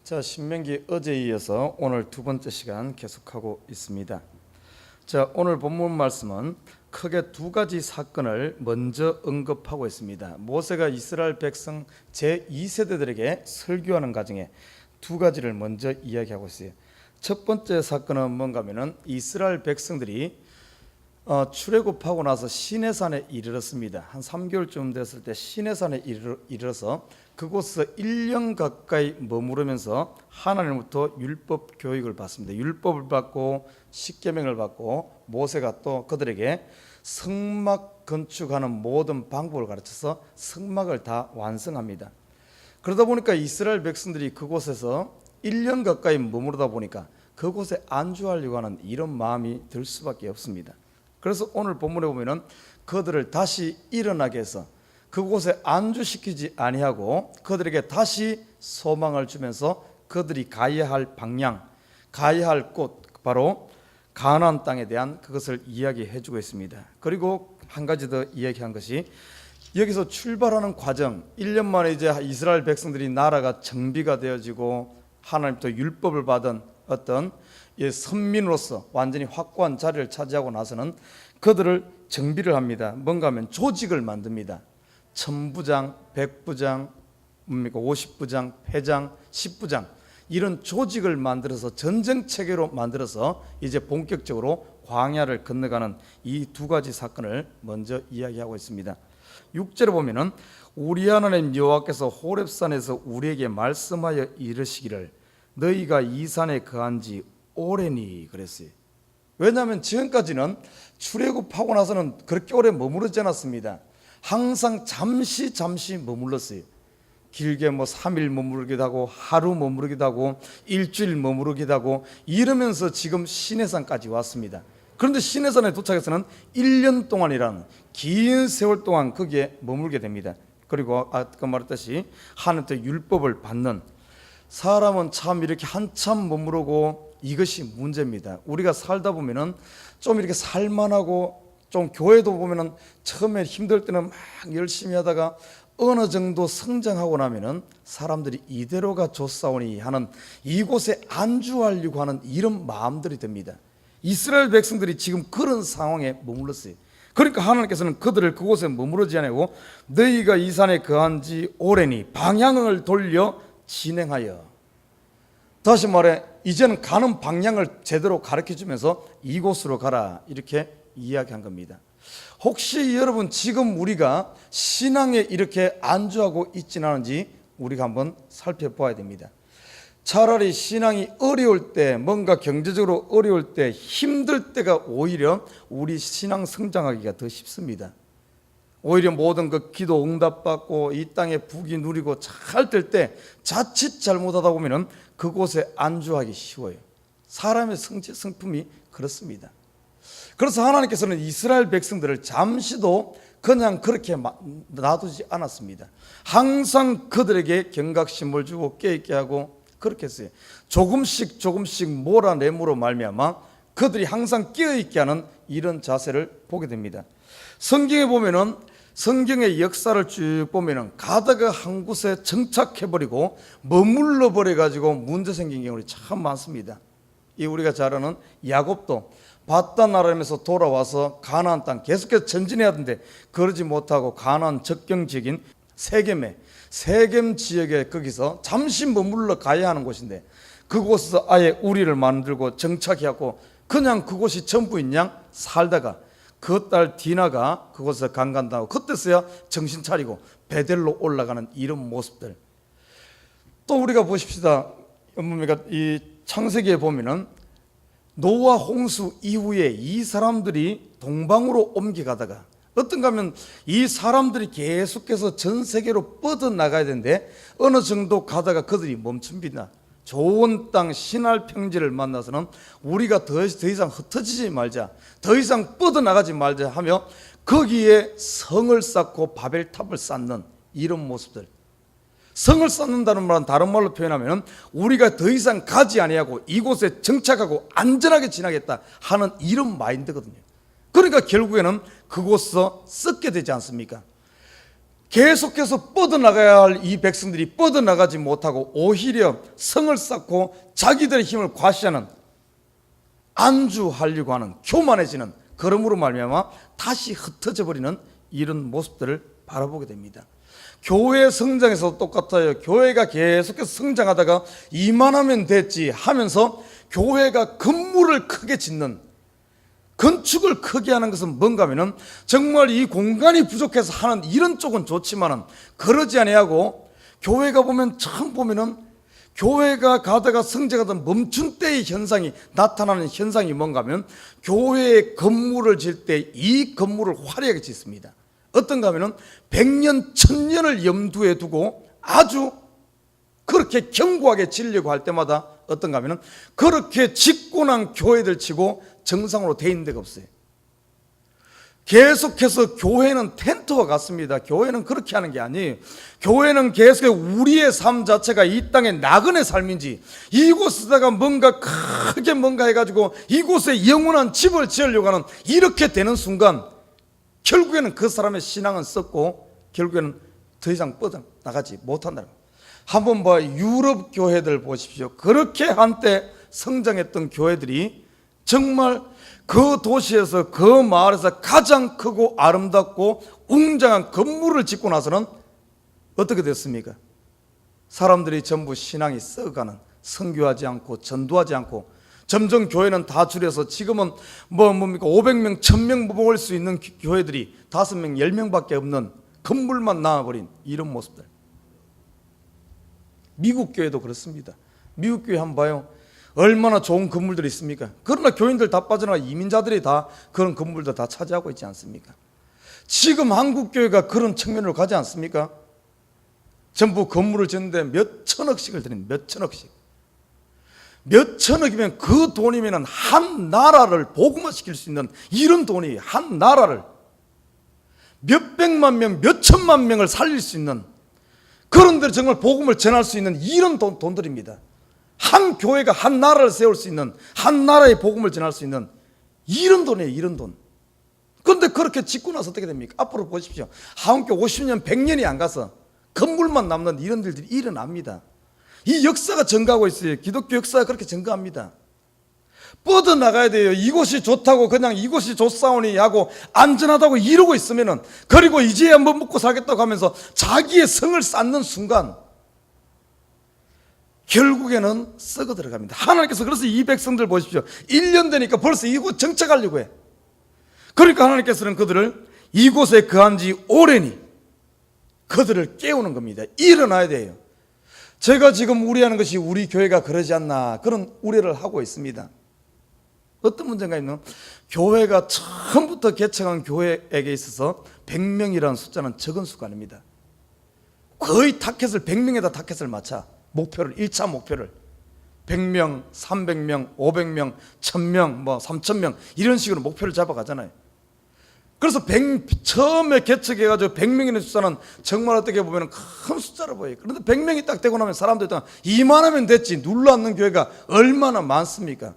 자, 신명기 어제에 이어서 오늘 두 번째 시간 계속하고 있습니다. 자, 오늘 본문 말씀은 크게 두 가지 사건을 먼저 언급하고 있습니다. 모세가 이스라엘 백성 제2세대들에게 설교하는 과정에 두 가지를 먼저 이야기하고 있어요. 첫 번째 사건은 뭔가 하면은 이스라엘 백성들이 출애굽하고 나서 시내산에 이르렀습니다. 한 3개월쯤 됐을 때 시내산에 이르러서 그곳에서 1년 가까이 머무르면서 하나님부터 율법 교육을 받습니다. 율법을 받고 십계명을 받고 모세가 또 그들에게 성막 건축하는 모든 방법을 가르쳐서 성막을 다 완성합니다. 그러다 보니까 이스라엘 백성들이 그곳에서 1년 가까이 머무르다 보니까 그곳에 안주하려고 하는 이런 마음이 들 수밖에 없습니다. 그래서 오늘 본문에 보면은 그들을 다시 일어나게 해서 그곳에 안주시키지 아니하고 그들에게 다시 소망을 주면서 그들이 가야 할 방향, 가야 할 곳, 바로 가나안 땅에 대한 그것을 이야기해 주고 있습니다. 그리고 한 가지 더 이야기한 것이 여기서 출발하는 과정, 1년 만에 이제 이스라엘 백성들이 나라가 정비가 되어지고 하나님부터 율법을 받은 어떤 선민으로서 완전히 확고한 자리를 차지하고 나서는 그들을 정비를 합니다. 뭔가 하면 조직을 만듭니다. 천부장, 백부장, 50부장, 회장, 10부장 이런 조직을 만들어서 전쟁 체계로 만들어서 이제 본격적으로 광야를 건너가는 이 두 가지 사건을 먼저 이야기하고 있습니다. 6절에 보면은 우리 하나님 여호와께서 호렙산에서 우리에게 말씀하여 이르시기를 너희가 이 산에 거한 지 오래니 그랬어요. 왜냐하면 지금까지는 출애굽하고 나서는 그렇게 오래 머무르지 않았습니다. 항상 잠시 머물렀어요. 길게 3일 머무르기도 하고 하루 머무르기도 하고 일주일 머무르기도 하고 이러면서 지금 시내산까지 왔습니다. 그런데 시내산에 도착해서는 1년 동안이라는 긴 세월 동안 거기에 머물게 됩니다. 그리고 아까 말했듯이 하나님의 율법을 받는 사람은 참 이렇게 한참 머무르고 이것이 문제입니다. 우리가 살다 보면은 좀 이렇게 살만하고 좀 교회도 보면은 처음에 힘들 때는 막 열심히 하다가 어느 정도 성장하고 나면은 사람들이 이대로가 좋사오니 하는 이곳에 안주하려고 하는 이런 마음들이 됩니다. 이스라엘 백성들이 지금 그런 상황에 머물렀어요. 그러니까 하나님께서는 그들을 그곳에 머무르지 아니하고 너희가 이 산에 거한 지 오래니 방향을 돌려 진행하여, 다시 말해 이제는 가는 방향을 제대로 가르쳐주면서 이곳으로 가라 이렇게 이야기한 겁니다. 혹시 여러분 지금 우리가 신앙에 이렇게 안주하고 있지는 않은지 우리가 한번 살펴봐야 됩니다. 차라리 신앙이 어려울 때, 뭔가 경제적으로 어려울 때, 힘들 때가 오히려 우리 신앙 성장하기가 더 쉽습니다. 오히려 모든 그 기도 응답받고 이 땅에 부귀 누리고 잘 될 때 자칫 잘못하다 보면 그곳에 안주하기 쉬워요. 사람의 성품이 그렇습니다. 그래서 하나님께서는 이스라엘 백성들을 잠시도 그냥 그렇게 놔두지 않았습니다. 항상 그들에게 경각심을 주고 깨있게 하고 그렇게 했어요. 조금씩 몰아내므로 말미암아 그들이 항상 깨어있게 하는 이런 자세를 보게 됩니다. 성경에 보면은 성경의 역사를 쭉 보면은 가다가 한 곳에 정착해버리고 머물러 버려가지고 문제 생긴 경우가 참 많습니다. 이 우리가 잘 아는 야곱도 바단 아람에서 돌아와서 가나안 땅 계속해서 전진해야 하는데 그러지 못하고 가나안 접경 지역인 세겜 지역에 거기서 잠시 머물러 가야 하는 곳인데 그곳에서 아예 우리를 만들고 정착해갖고 그냥 그곳이 전부인 양 살다가 그 딸 디나가 그곳에서 강간당하고 그때서야 정신 차리고 베델로 올라가는 이런 모습들. 또 우리가 보십시다. 이 창세기에 보면은 노아 홍수 이후에 이 사람들이 동방으로 옮겨가다가 어떤가 하면 이 사람들이 계속해서 전 세계로 뻗어나가야 되는데 어느 정도 가다가 그들이 멈춥니다. 좋은 땅 신할 평지를 만나서는 우리가 더 이상 흩어지지 말자, 더 이상 뻗어나가지 말자 하며 거기에 성을 쌓고 바벨탑을 쌓는 이런 모습들. 성을 쌓는다는 말은 다른 말로 표현하면 우리가 더 이상 가지 아니하고 이곳에 정착하고 안전하게 지나겠다 하는 이런 마인드거든요. 그러니까 결국에는 그곳에서 썩게 되지 않습니까? 계속해서 뻗어나가야 할 이 백성들이 뻗어나가지 못하고 오히려 성을 쌓고 자기들의 힘을 과시하는, 안주하려고 하는, 교만해지는, 그러므로 말미암아 다시 흩어져 버리는 이런 모습들을 바라보게 됩니다. 교회 성장에서도 똑같아요. 교회가 계속해서 성장하다가 이만하면 됐지 하면서 교회가 건물을 크게 짓는, 건축을 크게 하는 것은 뭔가 하면은 정말 이 공간이 부족해서 하는 이런 쪽은 좋지만은 그러지 아니하고, 교회가 보면 참 보면은 교회가 가다가 성장하던 멈춘 때의 현상이 나타나는 현상이 뭔가 하면, 교회의 건물을 질 때 이 건물을 화려하게 짓습니다. 어떤가 하면은 100년 1000년을 염두에 두고 아주 그렇게 견고하게 지으려고 할 때마다 어떤가 하면은 그렇게 짓고 난 교회들 치고 정상으로 돼 있는 데가 없어요. 계속해서 교회는 텐트와 같습니다. 교회는 그렇게 하는 게 아니에요. 교회는 계속 우리의 삶 자체가 이 땅의 나그네 삶인지, 이곳에다가 뭔가 크게 뭔가 해가지고 이곳에 영원한 집을 지으려고 하는, 이렇게 되는 순간 결국에는 그 사람의 신앙은 썩고 결국에는 더 이상 뻗어나가지 못한다는 거예요. 한번 유럽 교회들 보십시오. 그렇게 한때 성장했던 교회들이 정말 그 도시에서, 그 마을에서 가장 크고 아름답고 웅장한 건물을 짓고 나서는 어떻게 됐습니까? 사람들이 전부 신앙이 썩어가는, 선교하지 않고 전도하지 않고, 점점 교회는 다 줄여서 지금은 뭡니까 500명 1000명 모을 수 있는 교회들이 5명 10명밖에 없는, 건물만 나와버린 이런 모습들. 미국 교회도 그렇습니다. 미국 교회 한번 봐요. 얼마나 좋은 건물들이 있습니까? 그러나 교인들 다 빠져나가 이민자들이 다 그런 건물들 다 차지하고 있지 않습니까? 지금 한국 교회가 그런 측면으로 가지 않습니까? 전부 건물을 짓는데 몇 천억씩을 드린, 몇 천억씩. 몇 천억이면 그 돈이면 한 나라를 복음화시킬 수 있는 이런 돈이, 한 나라를 몇 백만 명, 몇 천만 명을 살릴 수 있는, 그런 데로 정말 복음을 전할 수 있는 이런 돈들입니다. 한 교회가 한 나라를 세울 수 있는, 한 나라의 복음을 전할 수 있는 이런 돈이에요, 이런 돈. 그런데 그렇게 짓고 나서 어떻게 됩니까? 앞으로 보십시오. 한국교회 50년, 100년이 안 가서 건물만 남는 이런 일들이 일어납니다. 이 역사가 증가하고 있어요. 기독교 역사가 그렇게 증가합니다. 뻗어나가야 돼요. 이곳이 좋다고 그냥 이곳이 좋사오니 하고 안전하다고 이러고 있으면은, 그리고 이제야 뭐 먹고 살겠다고 하면서 자기의 성을 쌓는 순간 결국에는 썩어 들어갑니다. 하나님께서 그래서 이 백성들 보십시오. 1년 되니까 벌써 이곳 정착하려고 해. 그러니까 하나님께서는 그들을 이곳에 거한 지 오래니 그들을 깨우는 겁니다. 일어나야 돼요. 제가 지금 우려하는 것이 우리 교회가 그러지 않나, 그런 우려를 하고 있습니다. 어떤 문제가 있는, 교회가 처음부터 개척한 교회에게 있어서 100명이라는 숫자는 적은 수가 아닙니다. 거의 타켓을 100명에다 타켓을 맞춰, 목표를, 1차 목표를 100명, 300명, 500명, 1000명, 3000명 이런 식으로 목표를 잡아가잖아요. 그래서 처음에 개척해가지고 100명이라는 숫자는 정말 어떻게 보면 큰 숫자로 보여요. 그런데 100명이 딱 되고 나면 사람들이 이만하면 됐지, 눌러앉는 교회가 얼마나 많습니까?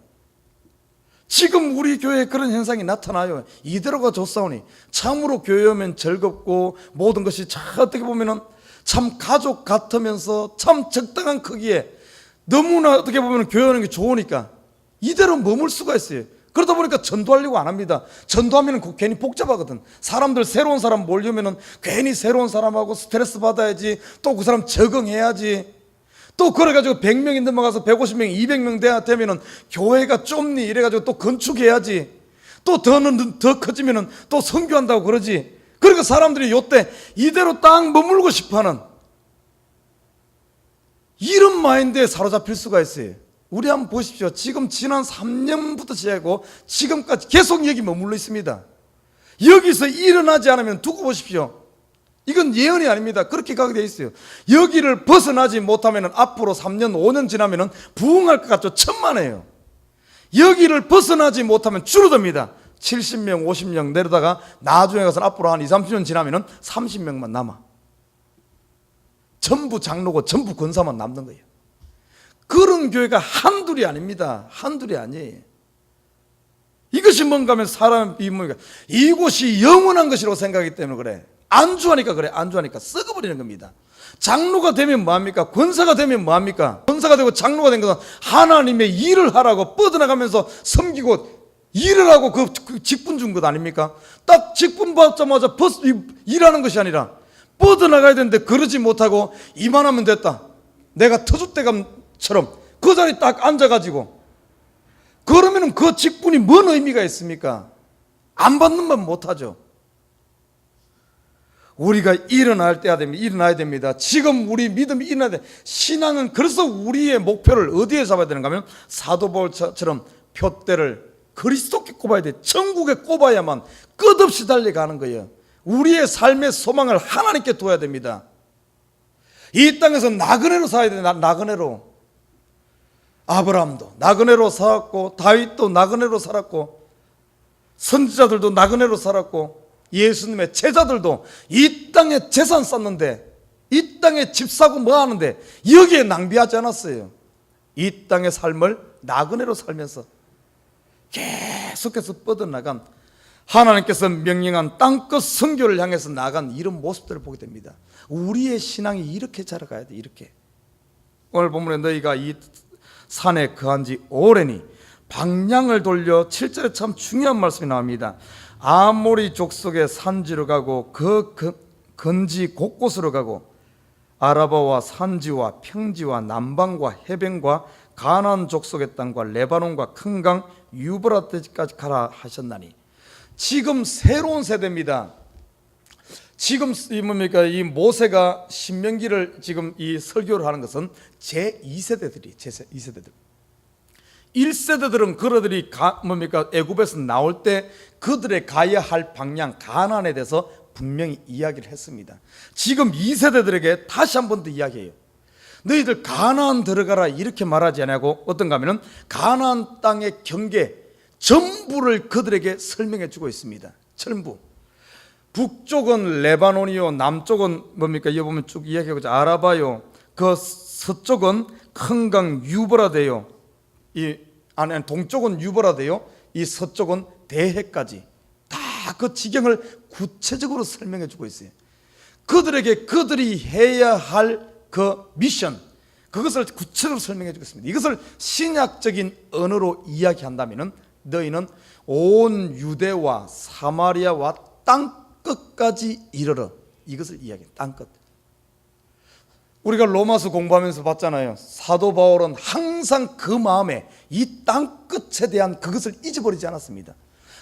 지금 우리 교회에 그런 현상이 나타나요. 이대로가 좋사오니 참으로 교회 오면 즐겁고 모든 것이 어떻게 보면 참 가족 같으면서 참 적당한 크기에 너무나 어떻게 보면 교회 오는 게 좋으니까 이대로 머물 수가 있어요. 그러다 보니까 전도하려고 안 합니다. 전도하면 괜히 복잡하거든. 사람들, 새로운 사람 몰려면 괜히 새로운 사람하고 스트레스 받아야지, 또 그 사람 적응해야지, 또 그래가지고 100명이 넘어가서 150명, 200명 되면은 교회가 좁니 이래가지고 또 건축해야지, 또 더 커지면은 또 선교한다고 그러지. 그러니까 사람들이 요때 이대로 딱 머물고 싶어하는 이런 마인드에 사로잡힐 수가 있어요. 우리 한번 보십시오. 지금 지난 3년부터 시작하고 지금까지 계속 여기 머물러 있습니다. 여기서 일어나지 않으면 두고 보십시오. 이건 예언이 아닙니다. 그렇게 가게 돼 있어요. 여기를 벗어나지 못하면 앞으로 3년, 5년 지나면 부흥할 것 같죠? 천만에요. 여기를 벗어나지 못하면 줄어듭니다. 70명, 50명 내려다가 나중에 가서 앞으로 한 2, 30년 지나면 30명만 남아. 전부 장로고 전부 권사만 남는 거예요. 그런 교회가 한둘이 아닙니다. 한둘이 아니에요. 이것이 뭔가 하면 사람이 뭔가 이곳이 영원한 것이라고 생각하기 때문에 그래. 안주하니까 그래. 안주하니까 썩어버리는 겁니다. 장로가 되면 뭐합니까? 권사가 되면 뭐합니까? 권사가 되고 장로가 된 것은 하나님의 일을 하라고 뻗어나가면서 섬기고 일을 하고 그 직분 준 것 아닙니까? 딱 직분 받자마자 일하는 것이 아니라 뻗어나가야 되는데 그러지 못하고 이만하면 됐다. 내가 터줏대감처럼 그 자리에 딱 앉아가지고 그러면 그 직분이 뭔 의미가 있습니까? 안 받는 건 못하죠. 우리가 일어나야 됩니다. 지금 우리 믿음이 일어나야 돼. 신앙은 그래서 우리의 목표를 어디에 잡아야 되는가 하면 사도 바울처럼 표대를 그리스도께 꼽아야 돼. 천국에 꼽아야만 끝없이 달려가는 거예요. 우리의 삶의 소망을 하나님께 둬야 됩니다. 이 땅에서 나그네로 살아야 돼. 나그네로. 아브라함도 나그네로 살았고 다윗도 나그네로 살았고 선지자들도 나그네로 살았고 예수님의 제자들도 이 땅에 재산 쌓는데 이 땅에 집 사고 뭐 하는데 여기에 낭비하지 않았어요. 이 땅의 삶을 나그네로 살면서 계속해서 뻗어나간 하나님께서 명령한 땅끝 선교를 향해서 나간 이런 모습들을 보게 됩니다. 우리의 신앙이 이렇게 자라가야 돼. 이렇게. 오늘 본문에 너희가 이 산에 거한 지 오래니 방향을 돌려 7절에 참 중요한 말씀이 나옵니다. 아모리 족속의 산지로 가고 그 건지 곳곳으로 가고 아라바와 산지와 평지와 남방과 해변과 가나안 족속의 땅과 레바논과 큰 강 유브라데스까지 가라 하셨나니. 지금 새로운 세대입니다. 지금 이 모세가 신명기를 지금 이 설교를 하는 것은 제2세대들이 제2세대들. 1세대들은 그들이 애굽에서 나올 때 그들의 가야 할 방향 가나안에 대해서 분명히 이야기를 했습니다. 지금 2세대들에게 다시 한 번 더 이야기해요. 너희들 가나안 들어가라 이렇게 말하지 않냐고. 어떤가 하면은 가나안 땅의 경계 전부를 그들에게 설명해 주고 있습니다. 전부. 북쪽은 레바논이요, 남쪽은 뭡니까? 여기 보면 쭉 이야기하고 있죠. 아라바요. 그 서쪽은 큰 강 유브라데요. 동쪽은 유브라데요. 이 서쪽은 대해까지 다 그 지경을 구체적으로 설명해 주고 있어요. 그들에게 그들이 해야 할 그 미션, 그것을 구체적으로 설명해 주겠습니다. 이것을 신약적인 언어로 이야기한다면 너희는 온 유대와 사마리아와 땅끝까지 이르러. 이것을 이야기해요. 땅끝. 우리가 로마서 공부하면서 봤잖아요. 사도 바울은 항상 그 마음에 이 땅끝에 대한 그것을 잊어버리지 않았습니다.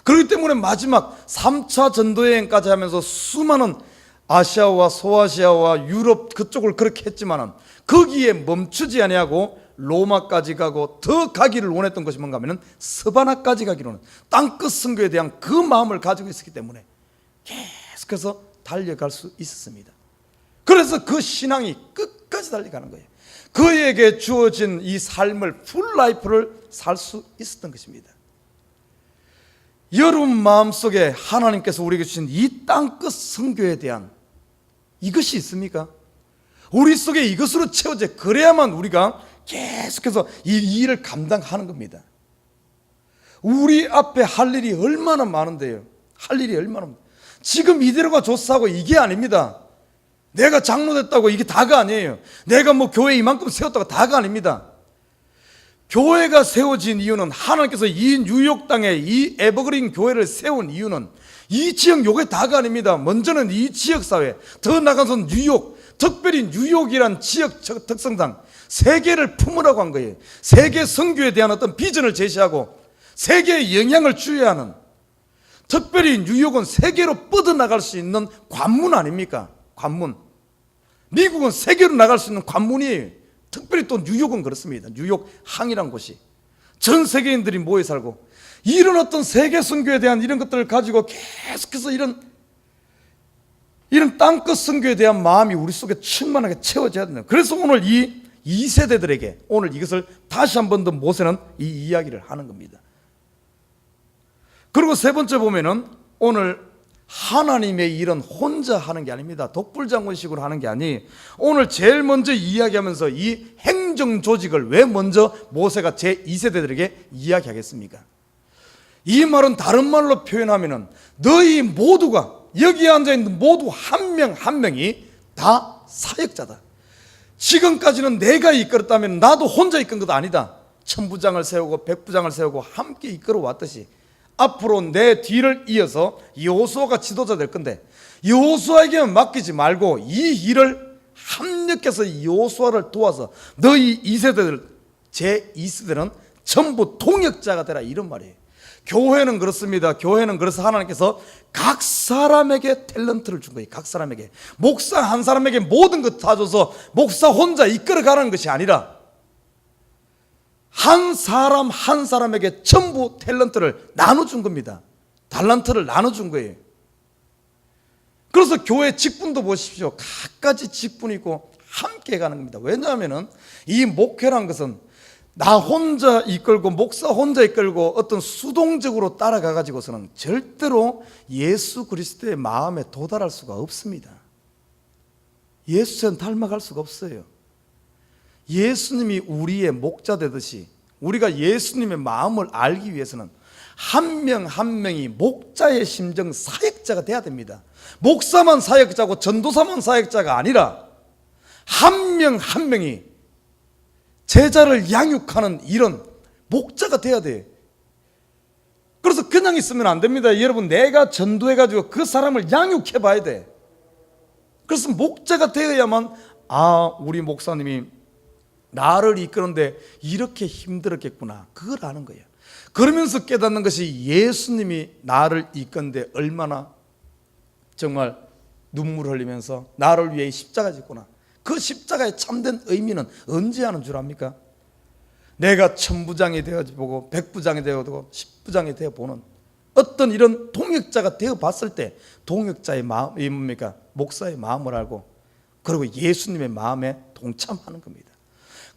그렇기 때문에 마지막 3차 전도여행까지 하면서 수많은 아시아와 소아시아와 유럽 그쪽을 그렇게 했지만은 거기에 멈추지 아니하고 로마까지 가고 더 가기를 원했던 것이 뭔가 하면은 스바나까지 가기로는 땅끝 선교에 대한 그 마음을 가지고 있었기 때문에 계속해서 달려갈 수 있었습니다. 그래서 그 신앙이 끝까지 달려가는 거예요. 그에게 주어진 이 삶을 풀 라이프를 살 수 있었던 것입니다. 여러분 마음속에 하나님께서 우리에게 주신 이 땅끝 선교에 대한 이것이 있습니까? 우리 속에 이것으로 채워져. 그래야만 우리가 계속해서 이 일을 감당하는 겁니다. 우리 앞에 할 일이 얼마나 많은데요. 할 일이 얼마나 많은데. 지금 이대로가 좋사고 이게 아닙니다. 내가 장로 됐다고 이게 다가 아니에요. 내가 뭐 교회 이만큼 세웠다고 다가 아닙니다. 교회가 세워진 이유는 하나님께서 이 뉴욕 땅에 이 에버그린 교회를 세운 이유는 이 지역 요게 다가 아닙니다. 먼저는 이 지역 사회, 더 나가서 뉴욕, 특별히 뉴욕이란 지역 특성상 세계를 품으라고 한 거예요. 세계 선교에 대한 어떤 비전을 제시하고 세계에 영향을 주어야 하는, 특별히 뉴욕은 세계로 뻗어나갈 수 있는 관문 아닙니까? 관문. 미국은 세계로 나갈 수 있는 관문이에요. 특별히 또 뉴욕은 그렇습니다. 뉴욕 항이란 곳이 전 세계인들이 모여 살고, 이런 어떤 세계 선교에 대한 이런 것들을 가지고 계속해서 이런 땅끝 선교에 대한 마음이 우리 속에 충만하게 채워져야 된다. 그래서 오늘 이 2세대들에게 오늘 이것을 다시 한 번 더 모세는 이 이야기를 하는 겁니다. 그리고 세 번째 보면은 오늘 하나님의 일은 혼자 하는 게 아닙니다. 독불장군식으로 하는 게 아니, 오늘 제일 먼저 이야기하면서 이 행정 조직을 왜 먼저 모세가 제2세대들에게 이야기하겠습니까? 이 말은 다른 말로 표현하면은 너희 모두가 여기에 앉아있는 모두 한 명 한 명이 다 사역자다. 지금까지는 내가 이끌었다면 나도 혼자 이끈 것도 아니다. 천부장을 세우고 백부장을 세우고 함께 이끌어 왔듯이 앞으로 내 뒤를 이어서 여호수아가 지도자 될 건데 여호수아에게만 맡기지 말고 이 일을 합력해서 여호수아를 도와서 너희 2세대들 제2세대는 전부 통역자가 되라, 이런 말이에요. 교회는 그렇습니다. 교회는 그래서 하나님께서 각 사람에게 탤런트를 준 거예요. 각 사람에게. 목사 한 사람에게 모든 것 다 줘서 목사 혼자 이끌어가는 것이 아니라 한 사람 한 사람에게 전부 탤런트를 나눠준 겁니다. 달란트를 나눠준 거예요. 그래서 교회 직분도 보십시오. 각가지 직분이 있고 함께 가는 겁니다. 왜냐하면 이 목회란 것은 나 혼자 이끌고 목사 혼자 이끌고 어떤 수동적으로 따라가 가지고서는 절대로 예수 그리스도의 마음에 도달할 수가 없습니다. 예수처럼 닮아갈 수가 없어요. 예수님이 우리의 목자 되듯이 우리가 예수님의 마음을 알기 위해서는 한 명 한 명이 목자의 심정 사역자가 돼야 됩니다. 목사만 사역자고 전도사만 사역자가 아니라 한 명 한 명이 제자를 양육하는 이런 목자가 돼야 돼요. 그래서 그냥 있으면 안 됩니다. 여러분, 내가 전도해가지고 그 사람을 양육해 봐야 돼. 그래서 목자가 되어야만 우리 목사님이 나를 이끄는데 이렇게 힘들었겠구나, 그걸 아는 거예요. 그러면서 깨닫는 것이 예수님이 나를 이끄는데 얼마나 정말 눈물 흘리면서 나를 위해 십자가 짓구나. 그 십자가의 참된 의미는 언제 하는 줄 압니까? 내가 천부장이 되어보고 백부장이 되어보고 십부장이 되어보는 어떤 이런 동역자가 되어봤을 때 동역자의 마음이 뭡니까? 목사의 마음을 알고 그리고 예수님의 마음에 동참하는 겁니다.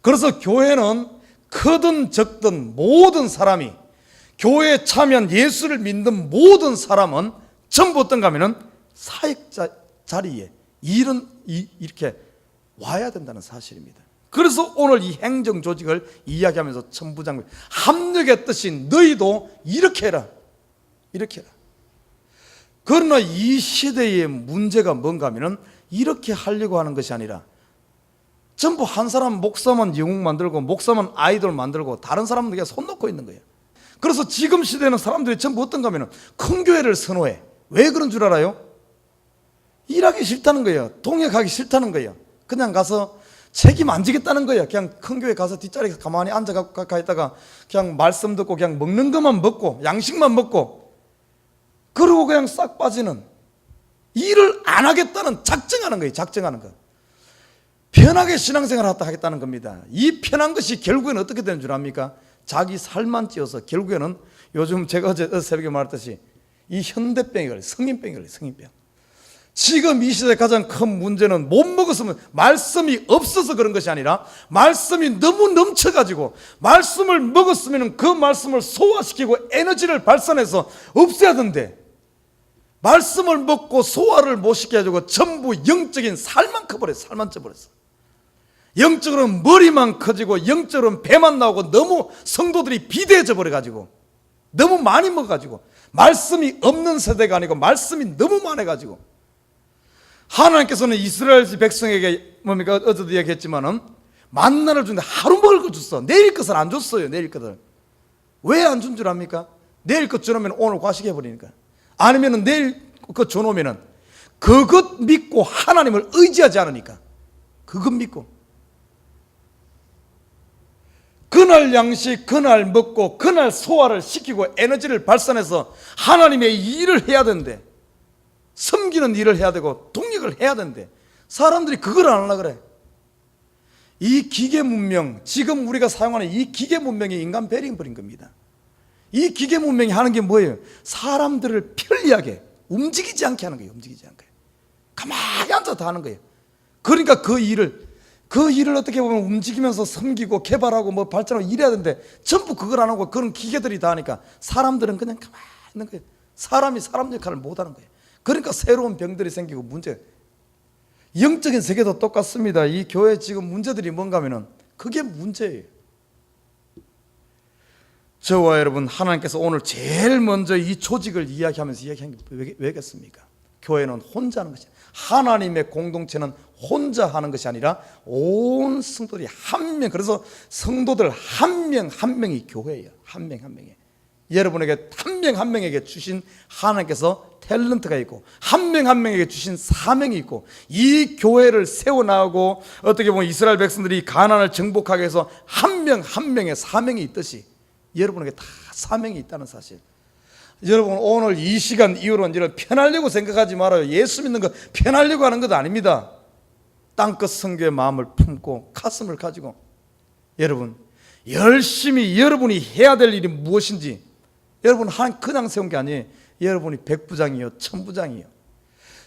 그래서 교회는 크든 적든 모든 사람이 교회에 참여한 예수를 믿는 모든 사람은 전부 어떤가 하면은 사역자 자리에 이렇게 와야 된다는 사실입니다. 그래서 오늘 이 행정 조직을 이야기하면서 천부장을 합력했듯이 너희도 이렇게 해라, 이렇게 해라. 그러나 이 시대의 문제가 뭔가 하면은 이렇게 하려고 하는 것이 아니라 전부 한 사람 목사만 영웅 만들고 목사만 아이돌 만들고 다른 사람은 그냥 손 놓고 있는 거예요. 그래서 지금 시대는 사람들이 전부 어떤가 하면은 큰 교회를 선호해. 왜 그런 줄 알아요? 일하기 싫다는 거예요. 동역하기 싫다는 거예요. 그냥 가서 책임 안 지겠다는 거예요. 그냥 큰 교회 가서 뒷자리에 가만히 앉아가 있다가 그냥 말씀 듣고 그냥 먹는 것만 먹고 양식만 먹고 그러고 그냥 싹 빠지는, 일을 안 하겠다는 작정하는 거예요. 작정하는 거. 편하게 신앙생활을 하겠다는 겁니다. 이 편한 것이 결국에는 어떻게 되는 줄 압니까? 자기 살만 찌어서 결국에는 요즘 제가 어제 새벽에 말했듯이 이 현대병이 걸려요. 성인병이 걸려요. 성인병. 지금 이 시대의 가장 큰 문제는 못 먹었으면 말씀이 없어서 그런 것이 아니라 말씀이 너무 넘쳐가지고 말씀을 먹었으면 그 말씀을 소화시키고 에너지를 발산해서 없애야 되는데 말씀을 먹고 소화를 못 시켜가지고 전부 영적인 살만 커버렸어. 살만 쪄버렸어. 영적으로는 머리만 커지고 영적으로는 배만 나오고 너무 성도들이 비대해져 버려가지고 너무 많이 먹어가지고 말씀이 없는 세대가 아니고 말씀이 너무 많아가지고 하나님께서는 이스라엘 백성에게 뭡니까? 어제도 이야기했지만은 만나를 주는데 하루 먹을 거 줬어. 내일 것을 안 줬어요. 내일 것을. 왜 안 준 줄 압니까? 내일 것 줘놓으면 오늘 과식해 버리니까. 아니면은 내일 것 줘놓으면은 그것 믿고 하나님을 의지하지 않으니까. 그것 믿고 그날 양식 그날 먹고 그날 소화를 시키고 에너지를 발산해서 하나님의 일을 해야 되는데 섬기는 일을 해야 되고 독립을 해야 되는데 사람들이 그걸 안 하려고 그래. 이 기계 문명, 지금 우리가 사용하는 이 기계 문명이 인간 배려버린 겁니다. 이 기계 문명이 하는 게 뭐예요? 사람들을 편리하게 움직이지 않게 하는 거예요. 움직이지 않게. 가만히 앉아서 하는 거예요. 그러니까 그 일을 어떻게 보면 움직이면서 섬기고 개발하고 뭐 발전하고 일해야 되는데 전부 그걸 안 하고 그런 기계들이 다 하니까 사람들은 그냥 가만히 있는 거예요. 사람이 사람 역할을 못 하는 거예요. 그러니까 새로운 병들이 생기고 문제. 영적인 세계도 똑같습니다. 이 교회 지금 문제들이 뭔가 하면은 그게 문제예요. 저와 여러분, 하나님께서 오늘 제일 먼저 이 조직을 이야기하면서 이야기한 게 왜겠습니까? 교회는 혼자 하는 것이 아니라, 하나님의 공동체는 혼자 하는 것이 아니라 온 성도들이 한 명, 그래서 성도들 한 명 한 명이 교회예요. 한 명 한 명이. 여러분에게 한 명 한 명에게 주신 하나님께서 탤런트가 있고, 한 명 한 명에게 주신 사명이 있고, 이 교회를 세워나가고 어떻게 보면 이스라엘 백성들이 가나안을 정복하기 위해서 한 명 한 명의 사명이 있듯이 여러분에게 다 사명이 있다는 사실. 여러분, 오늘 이 시간 이후로는 여러분 편하려고 생각하지 말아요. 예수 믿는 거 편하려고 하는 것도 아닙니다. 땅끝 성교의 마음을 품고 가슴을 가지고 여러분 열심히 여러분이 해야 될 일이 무엇인지, 여러분 그냥 세운 게 아니에요. 여러분이 백부장이요 천부장이요.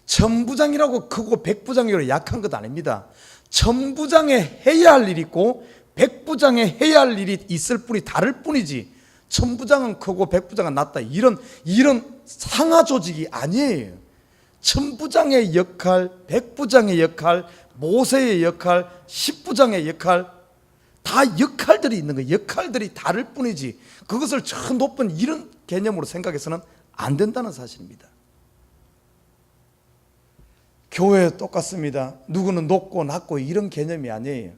천부장이라고 크고 백부장이라고 약한 것 아닙니다. 천부장에 해야 할 일이 있고 백부장에 해야 할 일이 있을 뿐이 다를 뿐이지, 천부장은 크고 백부장은 낮다 이런 상하 조직이 아니에요. 천부장의 역할, 백부장의 역할, 모세의 역할, 십부장의 역할, 다 역할들이 있는 거예요. 역할들이 다를 뿐이지 그것을 저 높은 이런 개념으로 생각해서는 안 된다는 사실입니다. 교회 똑같습니다. 누구는 높고 낮고 이런 개념이 아니에요.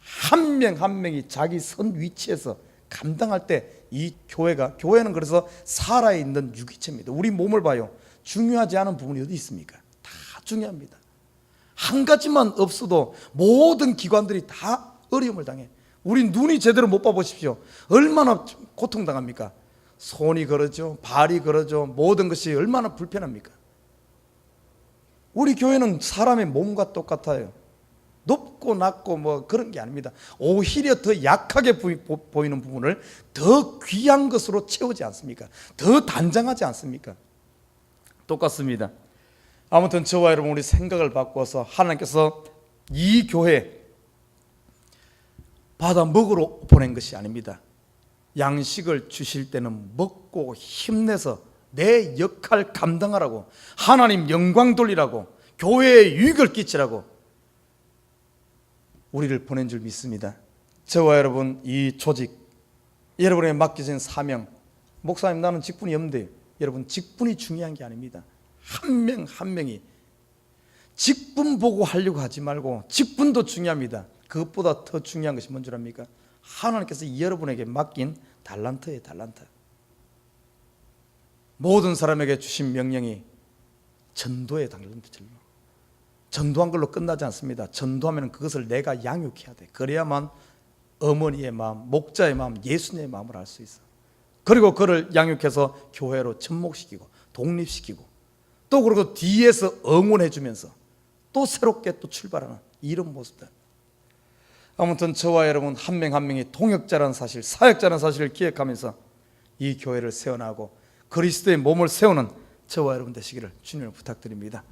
한 명 한 명이 자기 선 위치에서 감당할 때 이 교회는 그래서 살아있는 유기체입니다. 우리 몸을 봐요. 중요하지 않은 부분이 어디 있습니까? 다 중요합니다. 한 가지만 없어도 모든 기관들이 다 어려움을 당해. 우리 눈이 제대로 못 봐보십시오. 얼마나 고통당합니까? 손이 그러죠, 발이 그러죠, 모든 것이 얼마나 불편합니까? 우리 교회는 사람의 몸과 똑같아요. 높고 낮고 뭐 그런 게 아닙니다. 오히려 더 약하게 보이는 부분을 더 귀한 것으로 채우지 않습니까? 더 단장하지 않습니까? 똑같습니다. 아무튼 저와 여러분 우리 생각을 바꿔서 하나님께서 이 교회 받아 먹으러 보낸 것이 아닙니다. 양식을 주실 때는 먹고 힘내서 내 역할 감당하라고, 하나님 영광 돌리라고, 교회에 유익을 끼치라고 우리를 보낸 줄 믿습니다. 저와 여러분 이 조직, 여러분에게 맡겨진 사명, 목사님 나는 직분이 없는데, 여러분 직분이 중요한 게 아닙니다. 한 명 한 명이 직분 보고 하려고 하지 말고, 직분도 중요합니다. 그것보다 더 중요한 것이 뭔 줄 압니까? 하나님께서 여러분에게 맡긴 달란트예요. 달란트. 모든 사람에게 주신 명령이 전도의 달란트. 전도한 걸로 끝나지 않습니다. 전도하면 그것을 내가 양육해야 돼. 그래야만 어머니의 마음, 목자의 마음, 예수님의 마음을 알 수 있어. 그리고 그를 양육해서 교회로 접목시키고 독립시키고 또 그리고 뒤에서 응원해 주면서 또 새롭게 또 출발하는 이런 모습들. 아무튼 저와 여러분 한 명 한 명이 동역자라는 사실, 사역자라는 사실을 기억하면서 이 교회를 세워나가고 그리스도의 몸을 세우는 저와 여러분 되시기를 주님을 부탁드립니다.